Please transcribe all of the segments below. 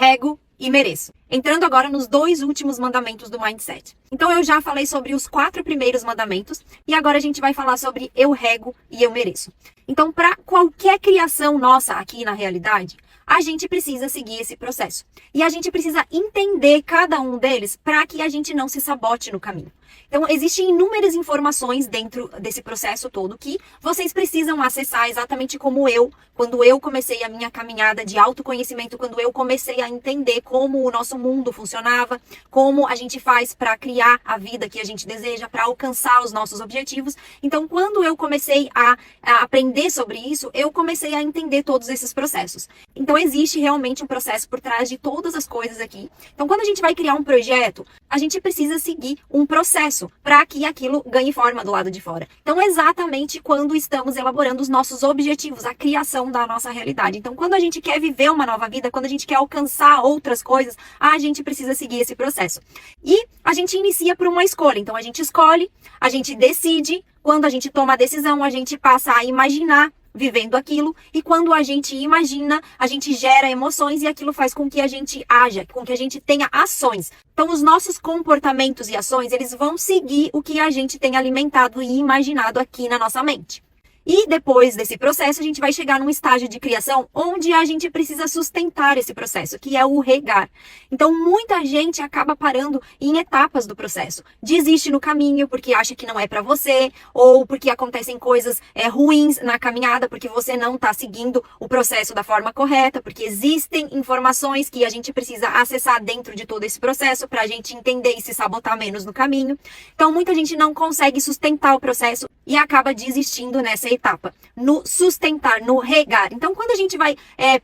rego e mereço. Entrando agora nos 2 últimos mandamentos do Mindset. Então eu já falei sobre os 4 primeiros mandamentos e agora a gente vai falar sobre eu rego e eu mereço. Então, para qualquer criação nossa aqui na realidade, a gente precisa seguir esse processo. E a gente precisa entender cada um deles para que a gente não se sabote no caminho. Então, existem inúmeras informações dentro desse processo todo que vocês precisam acessar exatamente como eu, quando eu comecei a minha caminhada de autoconhecimento, quando eu comecei a entender como o nosso mundo funcionava, como a gente faz para criar a vida que a gente deseja, para alcançar os nossos objetivos. Então, quando eu comecei a aprender sobre isso, eu comecei a entender todos esses processos. Então, existe realmente um processo por trás de todas as coisas aqui. Então, quando a gente vai criar um projeto, a gente precisa seguir um processo para que aquilo ganhe forma do lado de fora. Então, exatamente quando estamos elaborando os nossos objetivos, a criação da nossa realidade. Então, quando a gente quer viver uma nova vida, quando a gente quer alcançar outras coisas, a gente precisa seguir esse processo. E a gente inicia por uma escolha. Então, a gente escolhe, a gente decide. Quando a gente toma a decisão, a gente passa a imaginar vivendo aquilo, e quando a gente imagina, a gente gera emoções e aquilo faz com que a gente haja, com que a gente tenha ações. Então, os nossos comportamentos e ações, eles vão seguir o que a gente tem alimentado e imaginado aqui na nossa mente. E depois desse processo, a gente vai chegar num estágio de criação onde a gente precisa sustentar esse processo, que é o regar. Então, muita gente acaba parando em etapas do processo. Desiste no caminho porque acha que não é para você, ou porque acontecem coisas ruins na caminhada, porque você não está seguindo o processo da forma correta, porque existem informações que a gente precisa acessar dentro de todo esse processo para a gente entender e se sabotar menos no caminho. Então, muita gente não consegue sustentar o processo e acaba desistindo nessa etapa, no sustentar, no regar. Então, quando a gente vai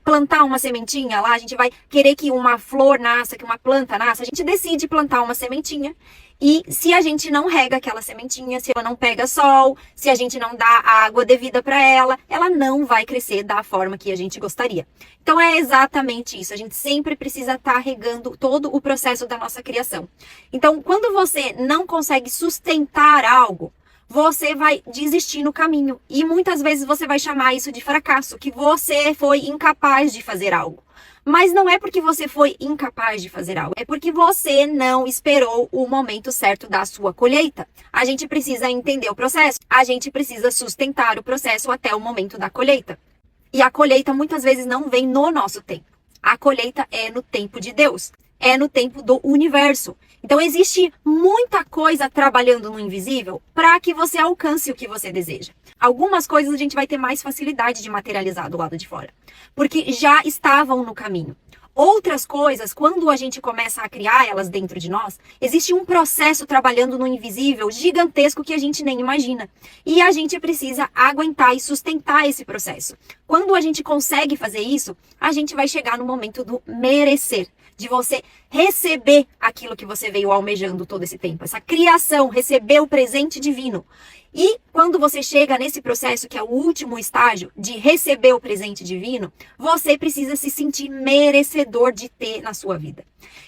plantar uma sementinha lá, a gente vai querer que uma flor nasça, que uma planta nasça, a gente decide plantar uma sementinha. E se a gente não rega aquela sementinha, se ela não pega sol, se a gente não dá a água devida para ela não vai crescer da forma que a gente gostaria. Então é exatamente isso. A gente sempre precisa estar regando todo o processo da nossa criação. Então, quando você não consegue sustentar algo, você vai desistir no caminho. E muitas vezes você vai chamar isso de fracasso, que você foi incapaz de fazer algo. Mas não é porque você foi incapaz de fazer algo, é porque você não esperou o momento certo da sua colheita. A gente precisa entender o processo, a gente precisa sustentar o processo até o momento da colheita. E a colheita muitas vezes não vem no nosso tempo. A colheita é no tempo de Deus, é no tempo do universo. Então existe muita coisa trabalhando no invisível para que você alcance o que você deseja. Algumas coisas a gente vai ter mais facilidade de materializar do lado de fora, porque já estavam no caminho. Outras coisas, quando a gente começa a criar elas dentro de nós, existe um processo trabalhando no invisível gigantesco que a gente nem imagina. E a gente precisa aguentar e sustentar esse processo. Quando a gente consegue fazer isso, a gente vai chegar no momento do merecer, de você receber aquilo que você veio almejando todo esse tempo. Essa criação, receber o presente divino. E quando você chega nesse processo, que é o último estágio de receber o presente divino, você precisa se sentir merecedor de ter na sua vida.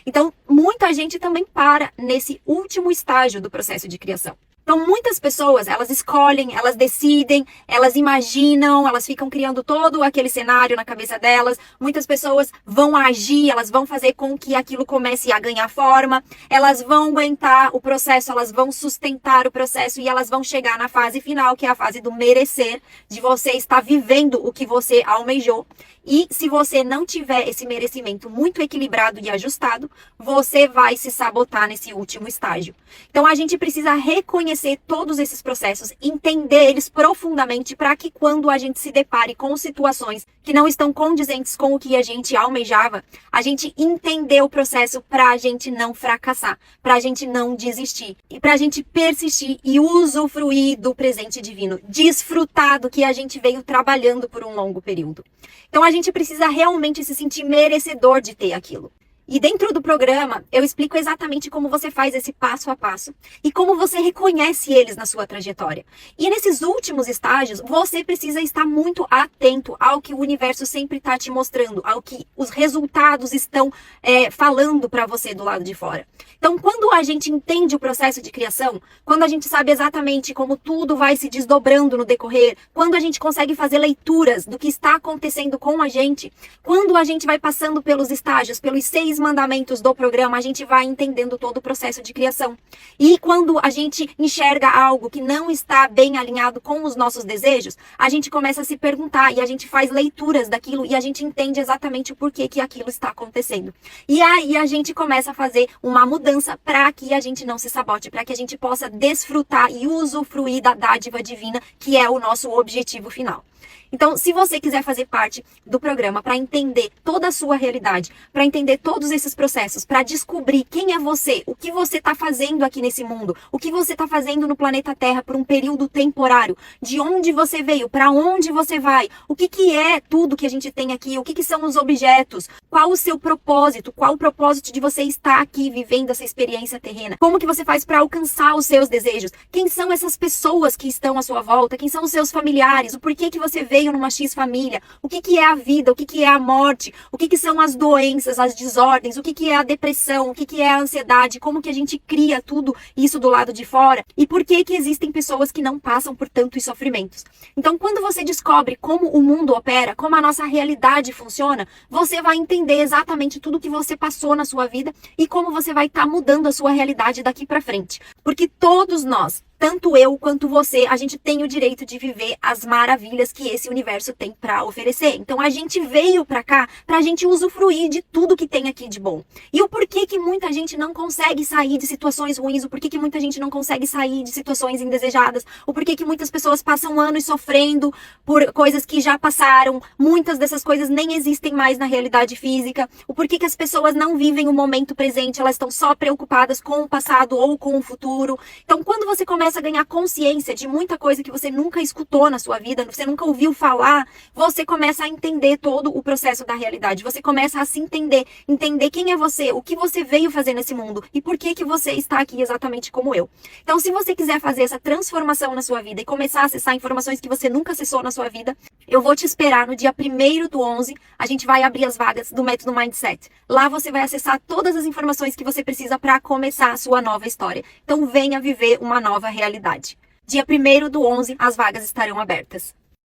Então, muita gente também para nesse último estágio do processo de criação. Então, muitas pessoas, elas escolhem, elas decidem, elas imaginam, elas ficam criando todo aquele cenário na cabeça delas. Muitas pessoas vão agir, elas vão fazer com que aquilo comece a ganhar forma, elas vão aguentar o processo, elas vão sustentar o processo e elas vão chegar na fase final, que é a fase do merecer, de você estar vivendo o que você almejou. E se você não tiver esse merecimento muito equilibrado e ajustado, você vai se sabotar nesse último estágio. Então a gente precisa reconhecer todos esses processos, entender eles profundamente para que quando a gente se depare com situações que não estão condizentes com o que a gente almejava, a gente entender o processo para a gente não fracassar, para a gente não desistir e para a gente persistir e usufruir do presente divino, desfrutar do que a gente veio trabalhando por um longo período. Então a gente precisa realmente se sentir merecedor de ter aquilo. E dentro do programa, eu explico exatamente como você faz esse passo a passo e como você reconhece eles na sua trajetória. E nesses últimos estágios, você precisa estar muito atento ao que o universo sempre está te mostrando, ao que os resultados estão falando para você do lado de fora. Então, quando a gente entende o processo de criação, quando a gente sabe exatamente como tudo vai se desdobrando no decorrer, quando a gente consegue fazer leituras do que está acontecendo com a gente, quando a gente vai passando pelos estágios, pelos 6 mandamentos do programa, a gente vai entendendo todo o processo de criação. E quando a gente enxerga algo que não está bem alinhado com os nossos desejos, a gente começa a se perguntar e a gente faz leituras daquilo e a gente entende exatamente o porquê que aquilo está acontecendo. E aí a gente começa a fazer uma mudança para que a gente não se sabote, para que a gente possa desfrutar e usufruir da dádiva divina, que é o nosso objetivo final. Então, se você quiser fazer parte do programa para entender toda a sua realidade, para entender todos esses processos, para descobrir quem é você, o que você está fazendo aqui nesse mundo, o que você está fazendo no planeta Terra por um período temporário, de onde você veio, para onde você vai, o que é tudo que a gente tem aqui, o que são os objetos, qual o seu propósito, qual o propósito de você estar aqui vivendo essa experiência terrena, como que você faz para alcançar os seus desejos, quem são essas pessoas que estão à sua volta, quem são os seus familiares, o porquê que você veio numa X família, o que é a vida, o que é a morte, o que são as doenças, as desordens, o que é a depressão, o que é a ansiedade, como que a gente cria tudo isso do lado de fora e por que existem pessoas que não passam por tantos sofrimentos. Então, quando você descobre como o mundo opera, como a nossa realidade funciona, você vai entender exatamente tudo que você passou na sua vida e como você vai estar mudando a sua realidade daqui para frente. Porque todos nós, tanto eu quanto você, a gente tem o direito de viver as maravilhas que esse universo tem para oferecer. Então a gente veio para cá para a gente usufruir de tudo que tem aqui de bom. E o porquê que muita gente não consegue sair de situações ruins, o porquê que muita gente não consegue sair de situações indesejadas, o porquê que muitas pessoas passam anos sofrendo por coisas que já passaram, muitas dessas coisas nem existem mais na realidade física, o porquê que as pessoas não vivem o momento presente, elas estão só preocupadas com o passado ou com o futuro. Então quando você começa a ganhar consciência de muita coisa que você nunca escutou na sua vida, você nunca ouviu falar, você começa a entender todo o processo da realidade, você começa a se entender quem é você, o que você veio fazer nesse mundo e por que você está aqui exatamente como eu. Então, se você quiser fazer essa transformação na sua vida e começar a acessar informações que você nunca acessou na sua vida, eu vou te esperar no dia 1º do 11, a gente vai abrir as vagas do Método Mindset. Lá você vai acessar todas as informações que você precisa para começar a sua nova história. Então, venha viver uma nova realidade. Dia 1º do 11, as vagas estarão abertas.